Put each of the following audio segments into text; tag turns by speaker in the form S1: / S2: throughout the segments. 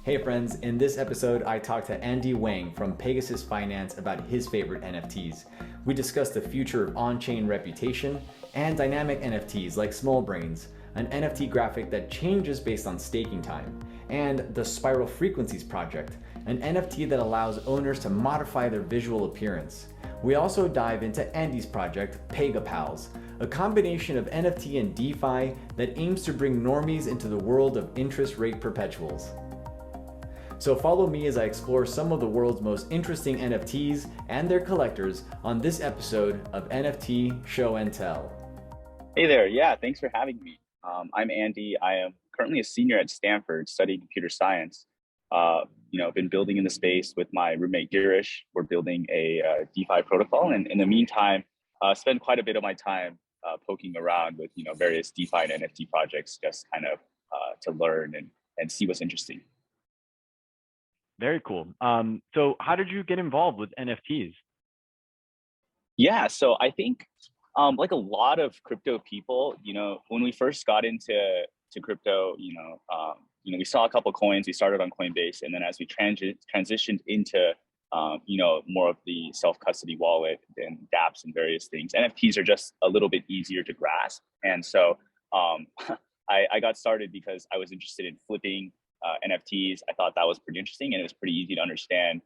S1: Hey friends, in this episode I talked to Andy Wang from Pegasus Finance about his favorite NFTs. We discussed the future of on-chain reputation and dynamic NFTs like Smol Brains, an NFT graphic that changes based on staking time, and the Spiral Frequencies project, an NFT that allows owners to modify their visual appearance. We also dive into Andy's project, PegaPals, a combination of NFT and DeFi that aims to bring normies into the world of interest rate perpetuals. So follow me as I explore some of the world's most interesting NFTs and their collectors on this episode of NFT Show and Tell.
S2: Hey there, yeah, thanks for having me. I'm Andy. I am currently a senior at Stanford studying computer science. Been building in the space with my roommate Girish. We're building a DeFi protocol, and in the meantime, spend quite a bit of my time poking around with various DeFi and NFT projects, just kind of to learn and see what's interesting.
S3: Very cool. So how did you get involved with NFTs?
S2: Yeah, so I think like a lot of crypto people, when we first got into crypto, we saw a couple coins. We started on Coinbase, and then as we transitioned into more of the self-custody wallet and dApps and various things, NFTs are just a little bit easier to grasp. And so I got started because I was interested in flipping NFTs. I thought that was pretty interesting, and it was pretty easy to understand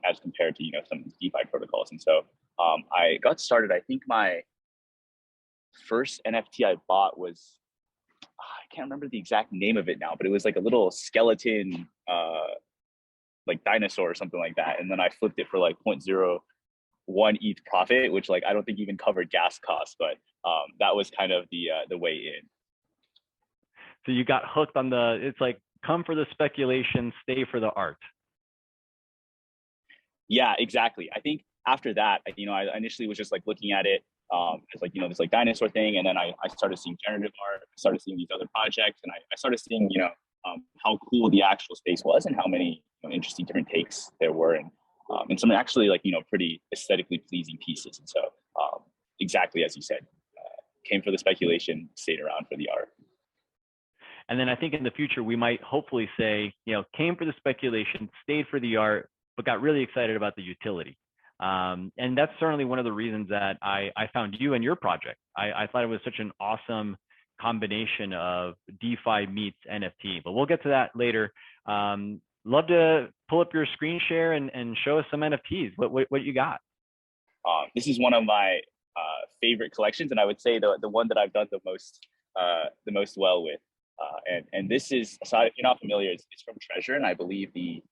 S2: as compared to some of these DeFi protocols. And so I got started. I think my first NFT I bought was, I can't remember the exact name of it now, but it was like a little skeleton like dinosaur or something like that. And then I flipped it for like 0.01 ETH profit, which like I don't think even covered gas costs, but that was kind of the way in.
S3: So you got hooked on it's like, come for the speculation, stay for the art.
S2: Yeah, exactly. I think after that, I initially was just like looking at it as like, this like dinosaur thing. And then I started seeing generative art, I started seeing these other projects, and I started seeing, how cool the actual space was and how many interesting different takes there were. And some actually like, pretty aesthetically pleasing pieces. And so exactly as you said, came for the speculation, stayed around for the art.
S3: And then I think in the future, we might hopefully say, came for the speculation, stayed for the art, but got really excited about the utility. And that's certainly one of the reasons that I found you and your project. I thought it was such an awesome combination of DeFi meets NFT, but we'll get to that later. Love to pull up your screen share and show us some NFTs. What you got?
S2: This is one of my favorite collections, and I would say the one that I've done the most well with. And this is, so if you're not familiar, it's from Treasure, and I believe the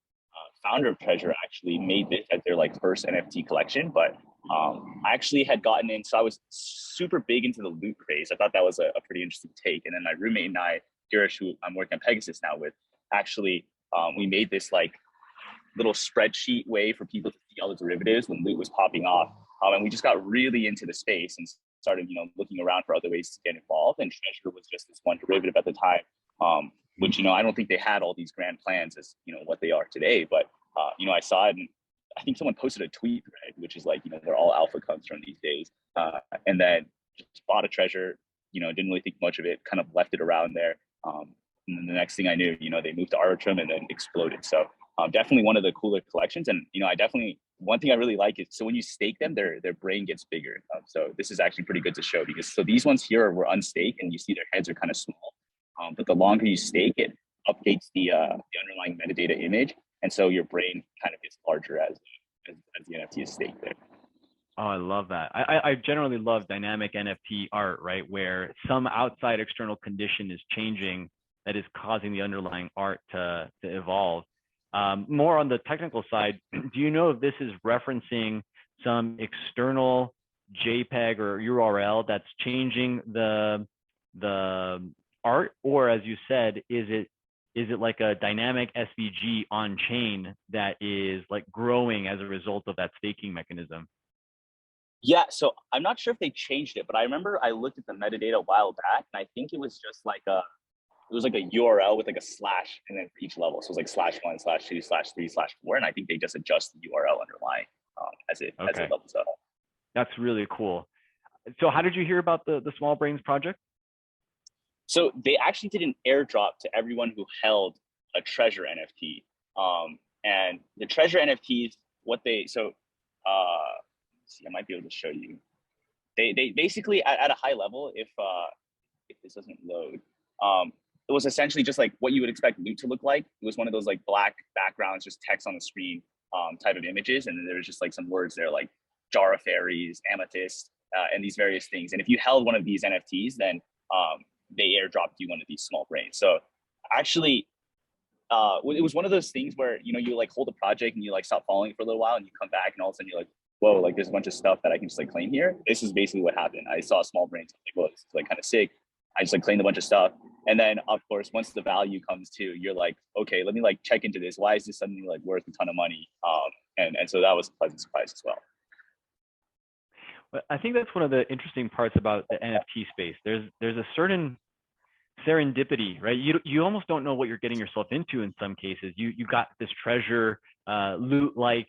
S2: founder of Treasure actually made this as their like first NFT collection. But I actually had gotten in, so I was super big into the loot craze. I thought that was a pretty interesting take. And then my roommate and I, Girish, who I'm working on Pegasus now with, actually we made this like little spreadsheet way for people to see all the derivatives when loot was popping off. And we just got really into the space and started, looking around for other ways to get involved. And Treasure was just this one derivative at the time, which, I don't think they had all these grand plans as, what they are today. But, I saw it, and I think someone posted a tweet thread, which is like, where all alpha comes from these days. And then just bought a Treasure, didn't really think much of it, kind of left it around there. And then the next thing I knew, they moved to Arbitrum and then exploded. So definitely one of the cooler collections. And, one thing I really like is, so when you stake them, their brain gets bigger. So this is actually pretty good to show, because so these ones here were unstaked, and you see their heads are kind of small. But the longer you stake it, updates the underlying metadata image, and so your brain kind of gets larger as the NFT is staked there.
S3: Oh, I love that. I generally love dynamic NFT art, right, where some outside external condition is changing that is causing the underlying art to evolve. More on the technical side, do you know if this is referencing some external JPEG or URL that's changing the art, or as you said, is it like a dynamic SVG on chain that is like growing as a result of that staking mechanism?
S2: Yeah, so I'm not sure if they changed it, but I remember I looked at the metadata a while back, and I think it was just like a URL with like a slash, and then for each level. So it was like /1, /2, /3, /4. And I think they just adjust the URL underlying as it levels up.
S3: That's really cool. So how did you hear about the Smol Brains project?
S2: So they actually did an airdrop to everyone who held a Treasure NFT. And the Treasure NFTs, what they, so, see, I might be able to show you. They basically at a high level, if this doesn't load, it was essentially just like what you would expect loot to look like. It was one of those like black backgrounds, just text on the screen type of images, and then there was just like some words there like jar of fairies, amethyst, and these various things. And if you held one of these NFTs, then they airdropped you one of these Smol Brains. So actually, it was one of those things where, you know, you like hold a project and you like stop following it for a little while and you come back and all of a sudden you're like, whoa, like there's a bunch of stuff that I can just like claim here. This is basically what happened. I saw Smol Brains, like, whoa, this is like kind of sick. I just like claimed a bunch of stuff. And then of course, once the value comes to, you're like, okay, let me like check into this. Why is this suddenly like worth a ton of money? And so that was a pleasant surprise as well.
S3: But I think that's one of the interesting parts about the NFT space. There's a certain serendipity, right? You almost don't know what you're getting yourself into in some cases. You got this treasure loot like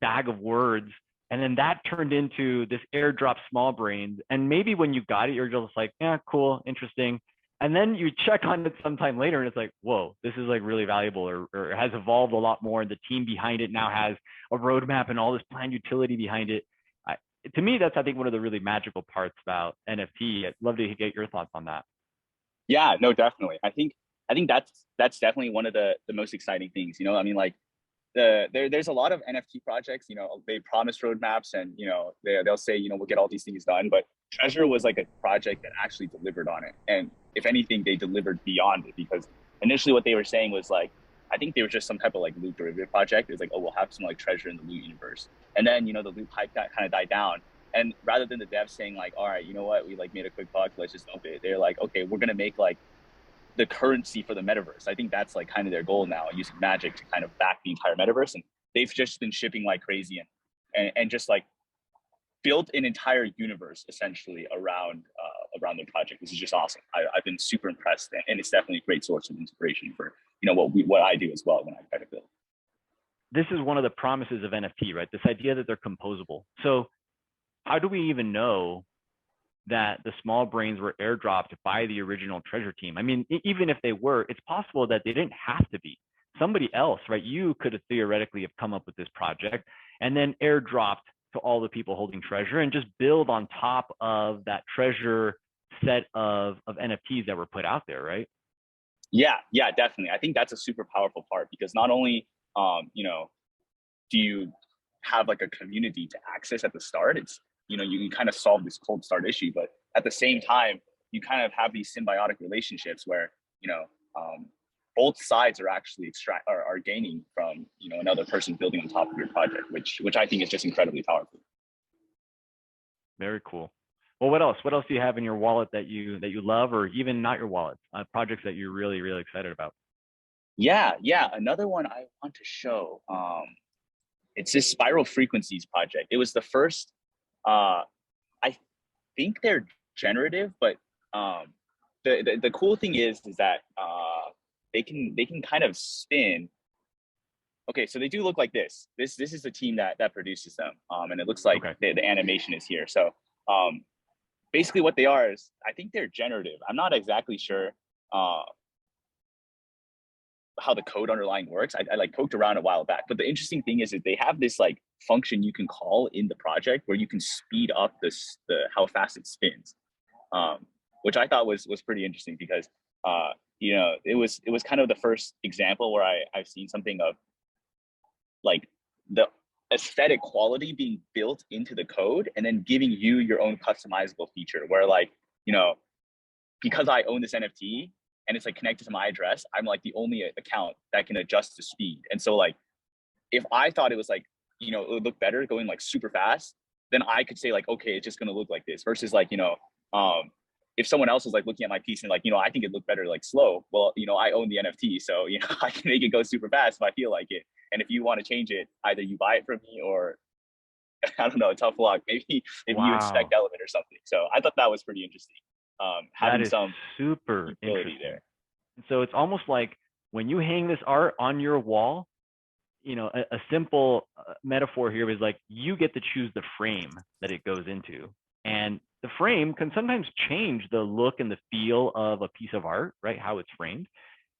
S3: bag of words, and then that turned into this airdrop Smol Brains. And maybe when you got it, you're just like, yeah, cool, interesting. And then you check on it sometime later and it's like, whoa, this is like really valuable, or has evolved a lot more. The team behind it now has a roadmap and all this planned utility behind it. To me, that's, I think, one of the really magical parts about NFT. I'd love to get your thoughts on that.
S2: Yeah, no, definitely. I think that's definitely one of the most exciting things. You know, I mean, like there's a lot of NFT projects. You know, they promise roadmaps, and you know they'll say, you know, we'll get all these things done. But Treasure was like a project that actually delivered on it, and if anything, they delivered beyond it, because initially what they were saying was like, I think they were just some type of like loot derivative project. It was like, oh, we'll have some like treasure in the loot universe, and then, you know, the loot hype kind of died down. And rather than the devs saying like, all right, you know what, we like made a quick buck, let's just dump it, they're like, okay, we're gonna make like the currency for the metaverse. I think that's like kind of their goal now, using magic to kind of back the entire metaverse. And they've just been shipping like crazy, and just like built an entire universe essentially around their project. This is just awesome. I've been super impressed, and it's definitely a great source of inspiration for, you know, what I do as well when I try to build.
S3: This is one of the promises of NFT, right? This idea that they're composable. So how do we even know that the Smol Brains were airdropped by the original Treasure team? I mean, even if they were, it's possible that they didn't have to be. Somebody else, right? You could have theoretically have come up with this project and then airdropped to all the people holding Treasure and just build on top of that Treasure set of NFTs that were put out there, right?
S2: Yeah, definitely. I think that's a super powerful part, because not only, you know, do you have like a community to access at the start, it's, you know, you can kind of solve this cold start issue, but at the same time, you kind of have these symbiotic relationships where, you know, both sides are actually are gaining from, you know, another person building on top of your project, which I think is just incredibly powerful.
S3: Very cool. Well, what else? What else do you have in your wallet that you love, or even not your wallet, projects that you're really, really excited about?
S2: Yeah. Another one I want to show. It's this Spiral Frequencies project. It was the first. I think they're generative, but the cool thing is that they can kind of spin. Okay, so they do look like this. This is the team that produces them, and it looks like the animation is here. So basically, what they are is, I think they're generative. I'm not exactly sure how the code underlying works. I like poked around a while back, but the interesting thing is that they have this like function you can call in the project where you can speed up the how fast it spins, which I thought was pretty interesting, because you know, it was kind of the first example where I've seen something of like the aesthetic quality being built into the code and then giving you your own customizable feature, where like, you know, because I own this NFT and it's like connected to my address, I'm like the only account that can adjust the speed. And so like, if I thought it was like, you know, it would look better going like super fast, then I could say like, okay, it's just going to look like this, versus like, you know, if someone else was like looking at my piece and like, you know, I think it looked better like slow. Well, you know, I own the NFT, so, you know, I can make it go super fast if I feel like it. And if you want to change it, either you buy it from me, or I don't know, tough luck. Maybe if you inspect Element or something. So I thought that was pretty interesting. Having some
S3: super
S2: utility there.
S3: So it's almost like when you hang this art on your wall, you know, a simple metaphor here is like, you get to choose the frame that it goes into. And the frame can sometimes change the look and the feel of a piece of art, right? How it's framed.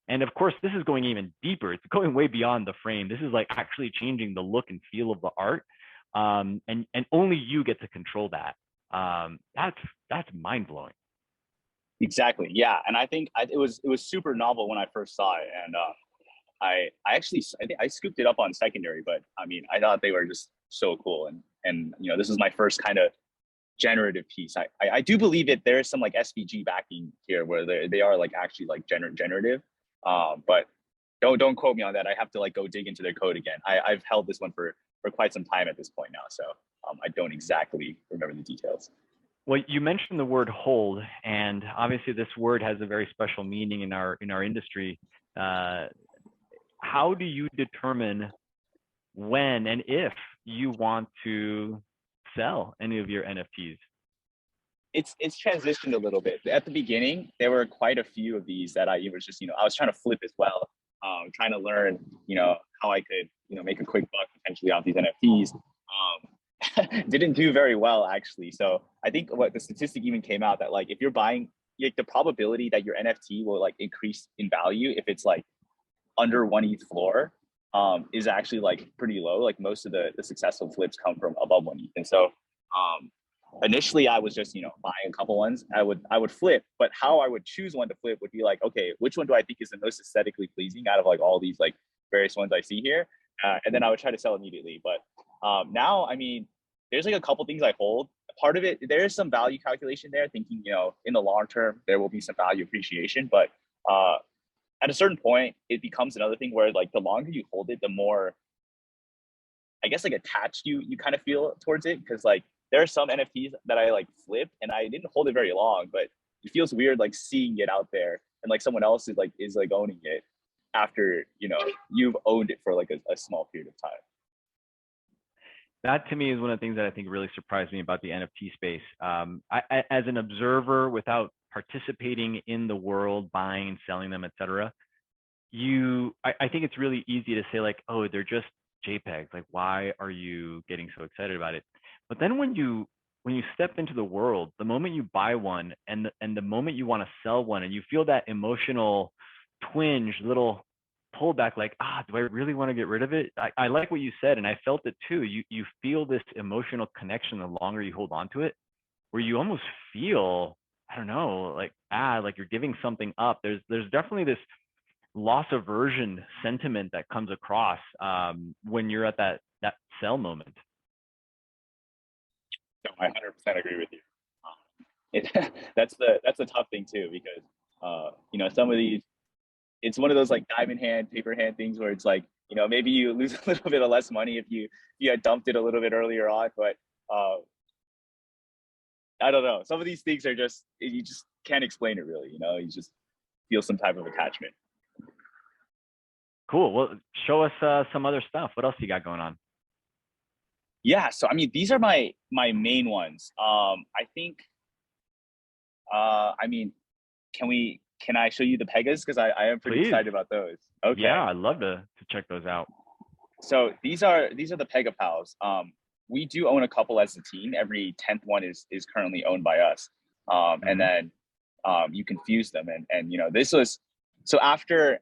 S3: And of course, this is going even deeper. It's going way beyond the frame. This is like actually changing the look and feel of the art. And only you get to control that. That's mind blowing.
S2: Exactly. Yeah. And I think it was super novel when I first saw it. And I think I scooped it up on secondary, but I mean, I thought they were just so cool. And you know, this is my first kind of generative piece. I do believe that there is some like SVG backing here where they are like actually like generative. But don't quote me on that. I have to like go dig into their code again. I've held this one for quite some time at this point now. So I don't exactly remember the details.
S3: Well, you mentioned the word hold, and obviously this word has a very special meaning in our industry. How do you determine when and if you want to sell any of your NFTs?
S2: It's transitioned a little bit. At the beginning, there were quite a few of these that I was just, I was trying to flip as well, trying to learn, how I could, make a quick buck potentially off these NFTs. Didn't do very well actually. So I think what the statistic even came out that like if you're buying, like the probability that your NFT will like increase in value if it's like under 1 ETH floor is actually like pretty low. Like most of the successful flips come from above 1 ETH. And so initially I was just buying a couple ones. I would flip, but how I would choose one to flip would be like, okay, which one do I think is the most aesthetically pleasing out of like all these like various ones I see here, and then I would try to sell immediately. But now, I mean, there's like a couple things I hold. Part of it, there is some value calculation there, thinking in the long term there will be some value appreciation, but at a certain point it becomes another thing where like the longer you hold it, the more I guess like attached you kind of feel towards it, because like there are some NFTs that I like flipped and I didn't hold it very long, but it feels weird like seeing it out there and like someone else is like owning it after you've owned it for like a small period of time.
S3: That to me is one of the things that I think really surprised me about the NFT space. As an observer, without participating in the world, buying and selling them, etc., I think it's really easy to say like, oh, they're just JPEGs. Like, why are you getting so excited about it? But then when you step into the world, the moment you buy one and the moment you want to sell one, and you feel that emotional twinge, little pullback, like, do I really want to get rid of it? I like what you said, and I felt it too. You feel this emotional connection the longer you hold on to it, where you almost feel, I don't know, like you're giving something up. There's definitely this loss aversion sentiment that comes across when you're at that sell moment.
S2: No, I 100% agree with you. That's the tough thing too, because some of these, it's one of those like diamond hand, paper hand things where it's like, maybe you lose a little bit of less money if you had dumped it a little bit earlier on, but I don't know. Some of these things are just, you just can't explain it really, you just feel some type of attachment.
S3: Cool. Well, show us some other stuff. What else you got going on?
S2: Yeah, so I mean, these are my main ones. I think, I mean, can I show you the Pegas? Because I am pretty excited about those. Okay.
S3: Yeah, I'd love to check those out.
S2: So these are the PegaPals. We do own a couple as a team. Every 10th one is currently owned by us. And then you can fuse them. And this was, so after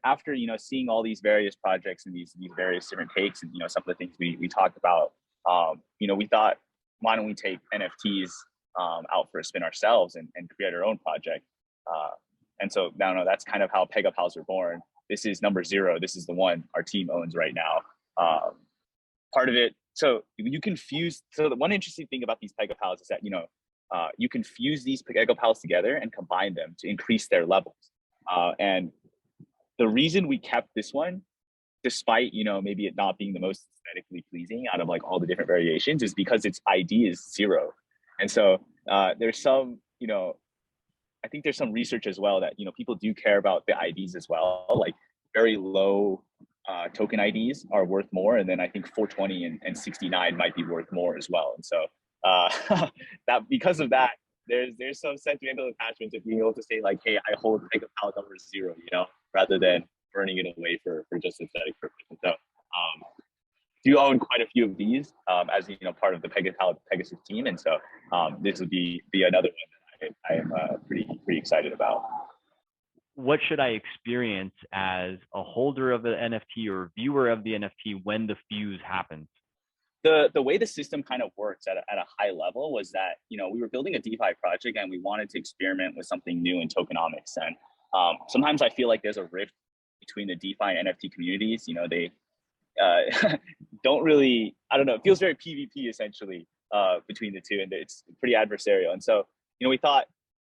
S2: seeing all these various projects and these various different takes and some of the things we talked about, we thought, why don't we take NFTs out for a spin ourselves and create our own project? And so now that's kind of how PegaPals were born. This is number 0. This is the one our team owns right now. Part of it, so you can fuse. So the one interesting thing about these PegaPals is that you can fuse these PegaPals together and combine them to increase their levels. And the reason we kept this one, despite maybe it not being the most aesthetically pleasing out of like all the different variations, is because its ID is 0. And so there's some I think there's some research as well that people do care about the IDs as well. Like very low token IDs are worth more, and then I think 420 and 69 might be worth more as well. And so that because of that, there's some sentimental attachment to being able to say like, hey, I hold PegaPal number 0, rather than burning it away for just aesthetic purposes. So do own quite a few of these as part of the Pegasus team, and so this would be another one that I am pretty excited about.
S3: what should I experience as a holder of the NFT or a viewer of the NFT when the fuse happens?
S2: The way the system kind of works at a high level was that, we were building a DeFi project and we wanted to experiment with something new in tokenomics. And sometimes I feel like there's a rift between the DeFi and NFT communities. They don't really, I don't know, it feels very PvP essentially between the two, and it's pretty adversarial. And so, we thought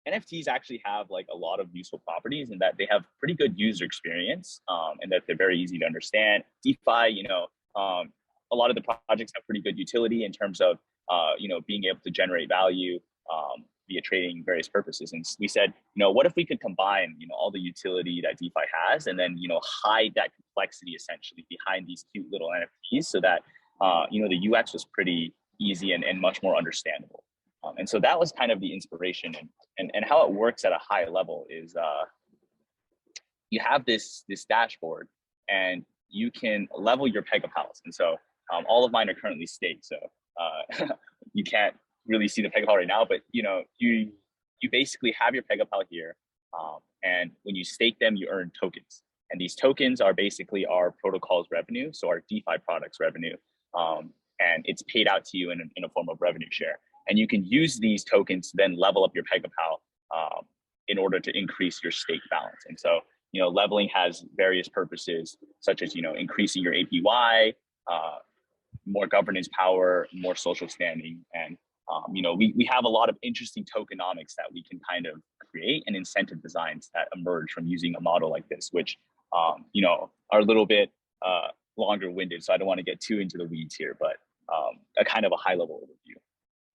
S2: NFTs actually have like a lot of useful properties and that they have pretty good user experience, and that they're very easy to understand. DeFi, a lot of the projects have pretty good utility in terms of, being able to generate value via trading various purposes. And we said, what if we could combine, all the utility that DeFi has, and then, hide that complexity essentially behind these cute little NFTs so that, the UX was pretty easy and much more understandable. And so that was kind of the inspiration, and how it works at a high level is you have this dashboard and you can level your PegaPals. And so all of mine are currently staked, so you can't really see the PegaPal right now, but you basically have your PegaPal here, and when you stake them, you earn tokens. And these tokens are basically our protocol's revenue, so our DeFi products revenue, and it's paid out to you in a form of revenue share. And you can use these tokens to then level up your PegaPal in order to increase your stake balance. And so, leveling has various purposes, such as, increasing your APY, more governance power, more social standing. And, we have a lot of interesting tokenomics that we can kind of create, and incentive designs that emerge from using a model like this, which, are a little bit longer winded. So I don't want to get too into the weeds here, but a kind of a high level overview.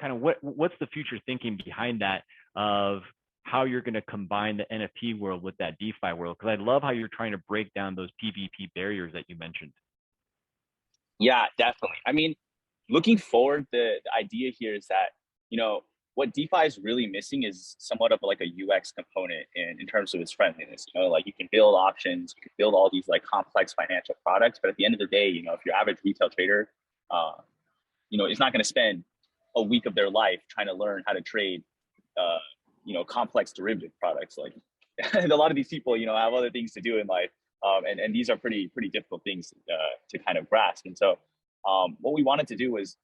S3: Kind of what's the future thinking behind that of how you're going to combine the NFT world with that DeFi world? Because I love how you're trying to break down those PvP barriers that you mentioned.
S2: Yeah, definitely. I mean, looking forward, the idea here is that, what DeFi is really missing is somewhat of like a UX component in terms of its friendliness. Like you can build options, you can build all these like complex financial products, but at the end of the day, if your average retail trader, is not going to spend a week of their life trying to learn how to trade, complex derivative products. Like, and a lot of these people, have other things to do in life, and these are pretty difficult things to kind of grasp. And so, what we wanted to do was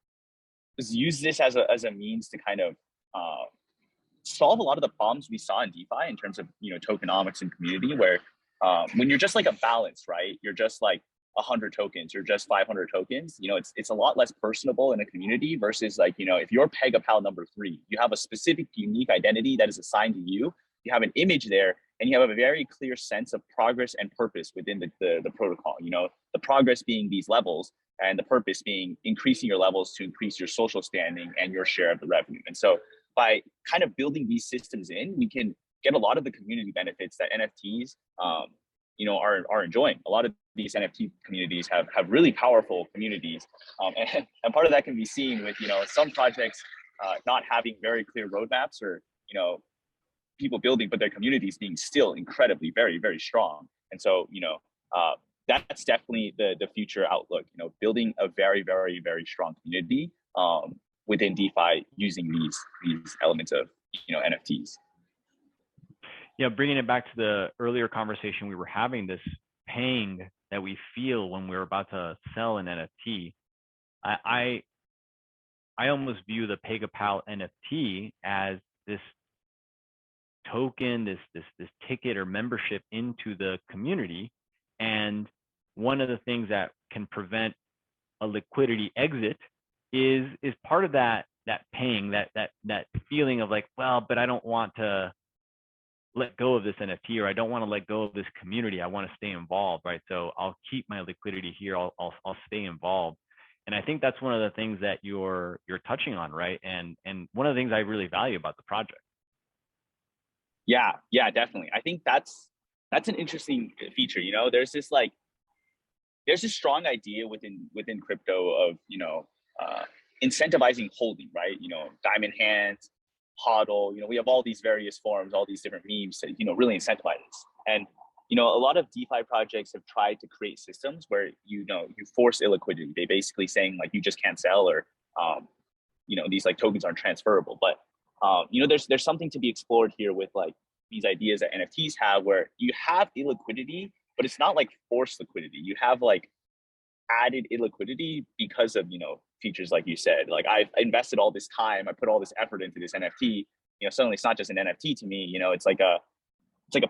S2: use this as a means to kind of solve a lot of the problems we saw in DeFi in terms of tokenomics and community, where when you're just like a balance, right? You're just like 100 tokens or just 500 tokens, it's a lot less personable in a community versus like, if you're PegaPal number 3, you have a specific unique identity that is assigned to you. You have an image there, and you have a very clear sense of progress and purpose within the protocol. The progress being these levels, and the purpose being increasing your levels to increase your social standing and your share of the revenue. And so by kind of building these systems in, we can get a lot of the community benefits that NFTs are enjoying. A lot of these NFT communities have really powerful communities, and part of that can be seen with some projects not having very clear roadmaps, or people building, but their communities being still incredibly very, very strong. And so that's definitely the future outlook. Building a very, very, very strong community within DeFi using these elements of NFTs.
S3: Yeah, bringing it back to the earlier conversation we were having, this pang that we feel when we're about to sell an NFT, I almost view the PegaPal NFT as this token, this ticket or membership into the community. And one of the things that can prevent a liquidity exit is part of that pang, that feeling of like, well, but I don't want to let go of this NFT, or I don't want to let go of this community. I want to stay involved, right? So I'll keep my liquidity here. I'll stay involved. And I think that's one of the things that you're touching on, right? And one of the things I really value about the project.
S2: Yeah, definitely. I think that's an interesting feature. There's this strong idea within crypto of incentivizing holding, right? Diamond hands, hodl. We have all these various forms, all these different memes to really incentivize this. And a lot of DeFi projects have tried to create systems where you force illiquidity. They basically saying like you just can't sell, or these like tokens aren't transferable. But there's something to be explored here with like these ideas that NFTs have, where you have illiquidity, but it's not like forced liquidity. You have like added illiquidity because of, features like you said. Like, I've invested all this time, I put all this effort into this NFT. Suddenly it's not just an NFT to me. It's like a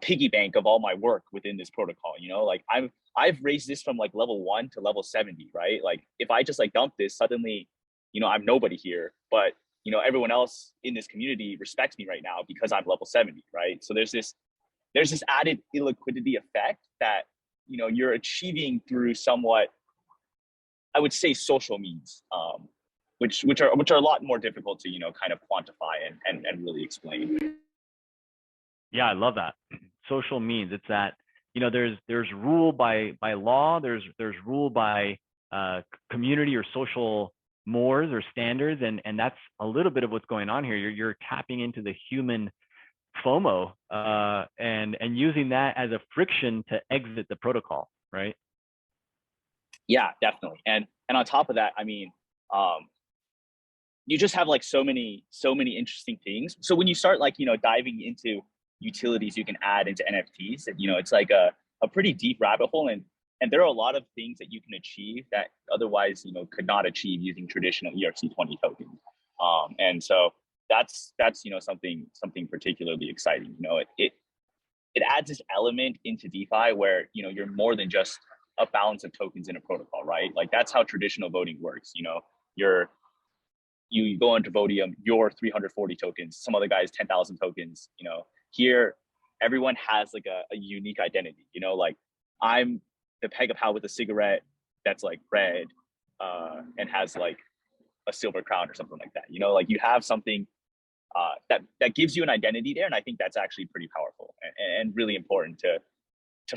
S2: piggy bank of all my work within this protocol. Like I've raised this from like level 1 to level 70, right? Like if I just like dump this, suddenly, I'm nobody here, but everyone else in this community respects me right now because I'm level 70, right? So there's this added illiquidity effect that you're achieving through somewhat, I would say, social means, which are a lot more difficult to kind of quantify and really explain.
S3: Yeah, I love that. Social means, it's that there's rule by law, there's rule by community or social mores or standards, and that's a little bit of what's going on here. You're tapping into the human FOMO and using that as a friction to exit the protocol, right?
S2: Yeah, definitely. And on top of that, I mean, you just have like so many interesting things. So when you start like diving into utilities you can add into NFTs, and it's like a pretty deep rabbit hole, and there are a lot of things that you can achieve that otherwise could not achieve using traditional ERC20 tokens. And so that's something particularly exciting. It adds this element into DeFi where you're more than just a balance of tokens in a protocol, right? Like that's how traditional voting works. You go into Vodium, you're 340 tokens, some other guys 10,000 tokens. Here everyone has like a unique identity. Like I'm the PegaPal with a cigarette that's like red and has like a silver crown or something like that. Like you have something that gives you an identity there, and I think that's actually pretty powerful and really important to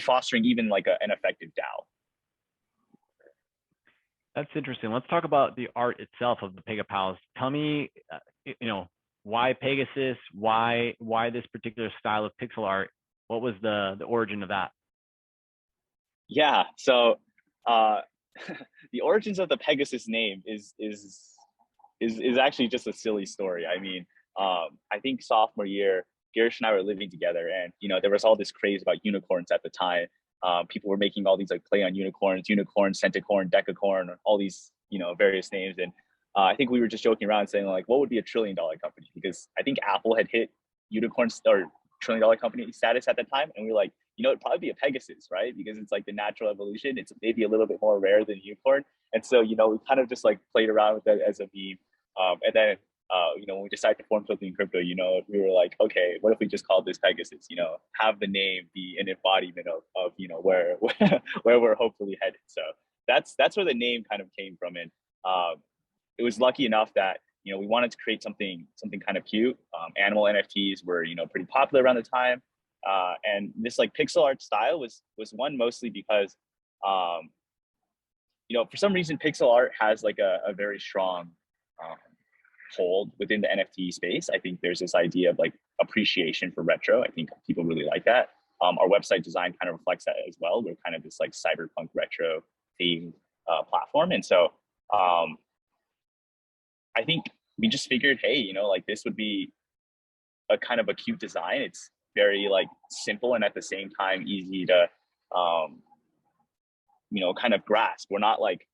S2: fostering even like an effective DAO.
S3: That's interesting. Let's talk about the art itself of the PegaPals. Tell me, why Pegasus? Why this particular style of pixel art? What was the origin of that?
S2: Yeah, so the origins of the Pegasus name is actually just a silly story. I mean, I think sophomore year, Girish and I were living together, and there was all this craze about unicorns at the time. People were making all these like play on unicorns, centicorn, decacorn, all these various names, and I think we were just joking around saying like, what would be $1 trillion company? Because I think Apple had hit unicorn or $1 trillion company status at the time, and we were like, it'd probably be a Pegasus, right? Because it's like the natural evolution. It's maybe a little bit more rare than unicorn, and so we kind of just like played around with it as a meme, and then. When we decided to form something in crypto, we were like, okay, what if we just called this Pegasus? Have the name be an embodiment of where we're hopefully headed. So that's where the name kind of came from, and it was lucky enough that we wanted to create something kind of cute. Animal NFTs were pretty popular around the time, and this like pixel art style was one mostly because for some reason pixel art has like a very strong hold within the NFT space. I think there's this idea of like appreciation for retro. I think people really like that. Our website design kind of reflects that as well. We're kind of this like cyberpunk retro themed platform. And so I think we just figured, hey, like this would be a kind of a cute design. It's very like simple and at the same time easy to kind of grasp. We're not like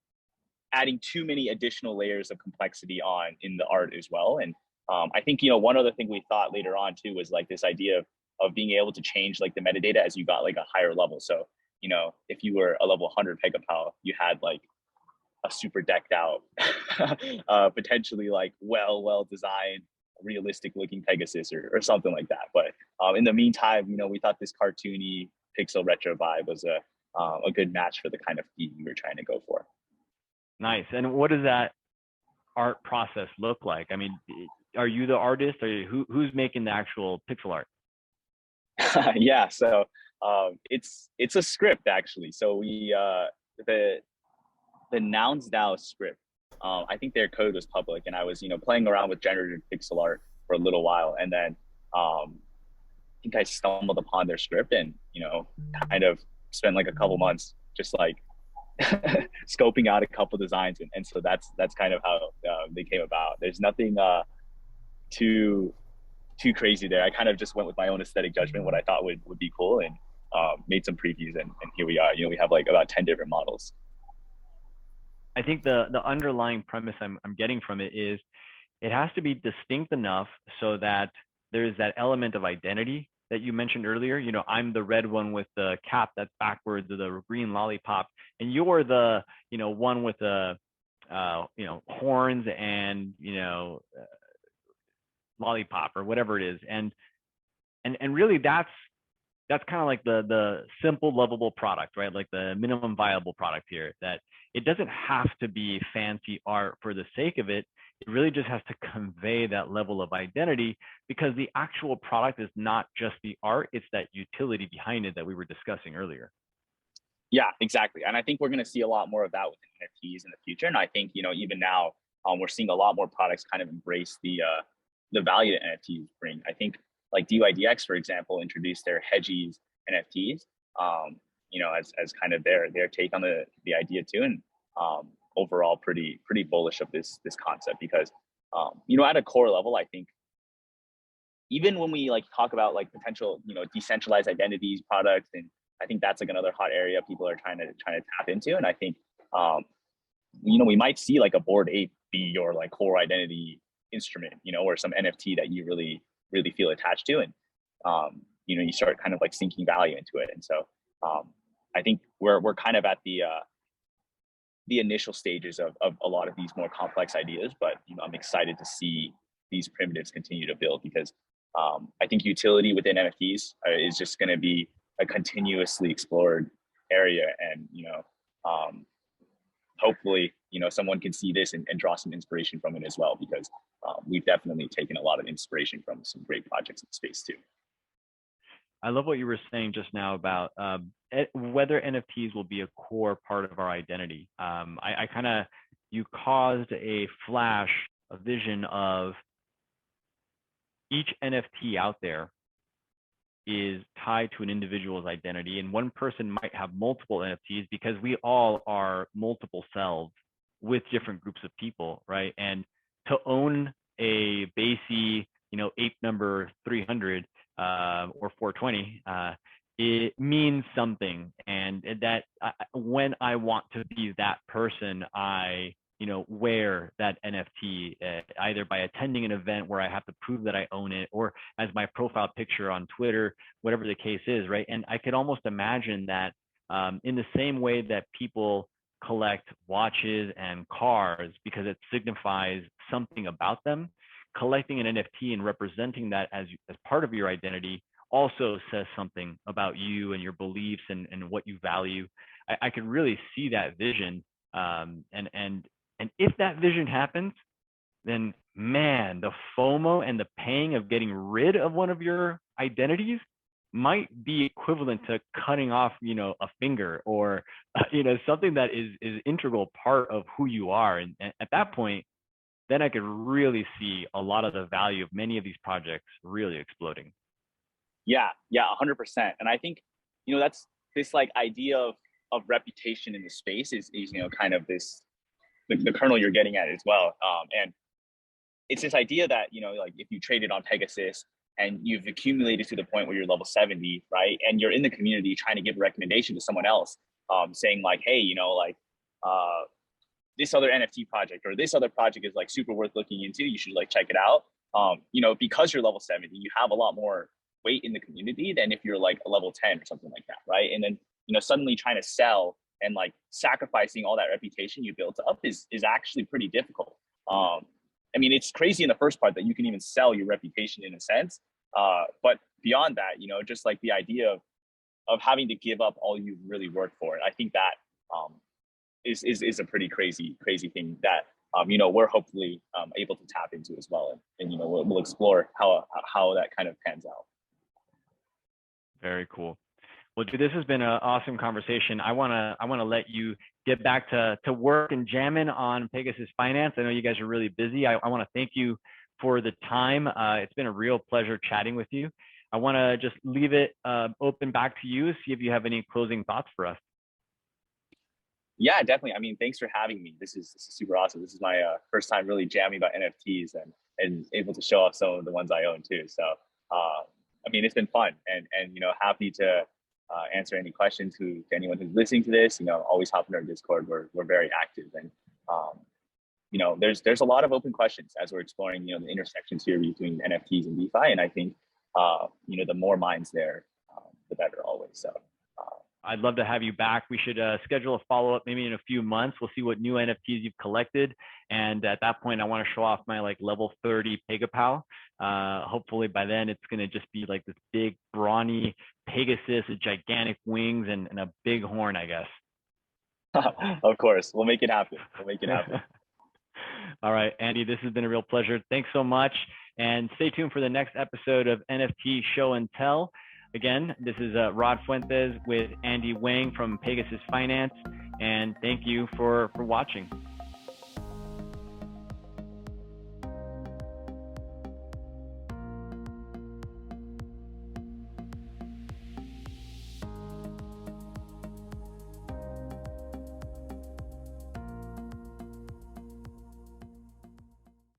S2: adding too many additional layers of complexity on in the art as well. And I think, one other thing we thought later on too was like this idea of being able to change like the metadata as you got like a higher level. So, if you were a level 100 PegaPal, you had like a super decked out, potentially like well designed, realistic looking Pegasus or something like that. But in the meantime, we thought this cartoony pixel retro vibe was a good match for the kind of theme we were trying to go for.
S3: Nice. And what does that art process look like? I mean, are you the artist, or who's making the actual pixel art?
S2: Yeah, so it's a script actually. So we the Nouns DAO script. I think their code was public, and I was playing around with generative pixel art for a little while, and then I think I stumbled upon their script and kind of spent like a couple months just like scoping out a couple designs, and so that's kind of how they came about. There's nothing too too crazy there. I kind of just went with my own aesthetic judgment, what I thought would be cool, and made some previews, and here we are. You know, we have like about 10 different models.
S3: I think the underlying premise I'm getting from it is it has to be distinct enough so that there's that element of identity that you mentioned earlier. You know, I'm the red one with the cap that's backwards, or the green lollipop, and you're the, you know, one with the, you know, horns and, you know, lollipop or whatever it is. And really that's kind of like the simple lovable product, right? Like the minimum viable product here, that it doesn't have to be fancy art for the sake of it. It really just has to convey that level of identity, because the actual product is not just the art, it's that utility behind it that we were discussing earlier.
S2: Yeah, exactly. And I think we're going to see a lot more of that with NFTs in the future. And I think, you know, even now, we're seeing a lot more products kind of embrace the value that NFTs bring. I think like DYDX, for example, introduced their Hedgies NFTs, you know, as kind of their take on the idea too. And overall, pretty bullish of this concept, because you know, at a core level, I think even when we like talk about like potential, you know, decentralized identities products, and I think that's like another hot area people are trying to tap into. And I think you know, we might see like a Bored Ape be your like core identity instrument, you know, or some NFT that you really feel attached to, and you know, you start kind of like sinking value into it. And so I think we're kind of at the initial stages of a lot of these more complex ideas, but you know, I'm excited to see these primitives continue to build, because I think utility within NFTs is just going to be a continuously explored area. And you know, hopefully, you know, someone can see this and draw some inspiration from it as well, because we've definitely taken a lot of inspiration from some great projects in space too.
S3: I love what you were saying just now about whether NFTs will be a core part of our identity. I kind of, you caused a flash, a vision of each NFT out there is tied to an individual's identity, and one person might have multiple NFTs because we all are multiple selves with different groups of people, right? And to own a BAYC, you know, ape number 300 or 420, it means something. And that when I want to be that person, I, you know, wear that NFT either by attending an event where I have to prove that I own it, or as my profile picture on Twitter, whatever the case is, right? And I could almost imagine that in the same way that people collect watches and cars because it signifies something about them, collecting an NFT and representing that as part of your identity also says something about you and your beliefs and what you value. I could really see that vision. And if that vision happens, then man, the FOMO and the pang of getting rid of one of your identities might be equivalent to cutting off, you know, a finger, or you know, something that is integral part of who you are. And at that point, then I could really see a lot of the value of many of these projects really exploding.
S2: Yeah, 100%. And I think, you know, that's this like idea of reputation in the space is you know, kind of this the kernel you're getting at as well. And it's this idea that, you know, like if you traded on Pegasus and you've accumulated to the point where you're level 70, right? And you're in the community trying to give a recommendation to someone else, saying like, hey, you know, like this other NFT project or this other project is like super worth looking into. You should like check it out. You know, because you're level 70, you have a lot more weight in the community than if you're like a level 10 or something like that, right? And then, you know, suddenly trying to sell and like sacrificing all that reputation you built up is actually pretty difficult. I mean, it's crazy in the first part that you can even sell your reputation in a sense. But beyond that, you know, just like the idea of having to give up all you really worked for it, I think that is a pretty crazy thing that you know, we're hopefully able to tap into as well, and you know, we'll explore how that kind of pans out.
S3: Very cool. Well, dude, this has been an awesome conversation. I wanna let you get back to work and jamming on Pegasus Finance. I know you guys are really busy. I want to thank you for the time. It's been a real pleasure chatting with you. I want to just leave it open back to you. See if you have any closing thoughts for us.
S2: Yeah, definitely. I mean, thanks for having me. This is super awesome. This is my first time really jamming about NFTs, and and able to show off some of the ones I own too. So I mean, it's been fun, and you know, happy to answer any questions to anyone who's listening to this. You know, always hop in our Discord. We're very active, and you know, there's a lot of open questions as we're exploring, you know, the intersections here between NFTs and DeFi. And I think you know, the more minds there, the better always. So
S3: I'd love to have you back. We should schedule a follow-up maybe in a few months. We'll see what new NFTs you've collected. And at that point, I want to show off my like level 30 PegaPal. Hopefully by then it's going to just be like this big brawny Pegasus with gigantic wings and a big horn, I guess.
S2: Of course, we'll make it happen. We'll make it happen.
S3: All right, Andy, this has been a real pleasure. Thanks so much. And stay tuned for the next episode of NFT Show and Tell. Again, this is Rod Fuentes with Andy Wang from Pegasus Finance. And thank you for watching.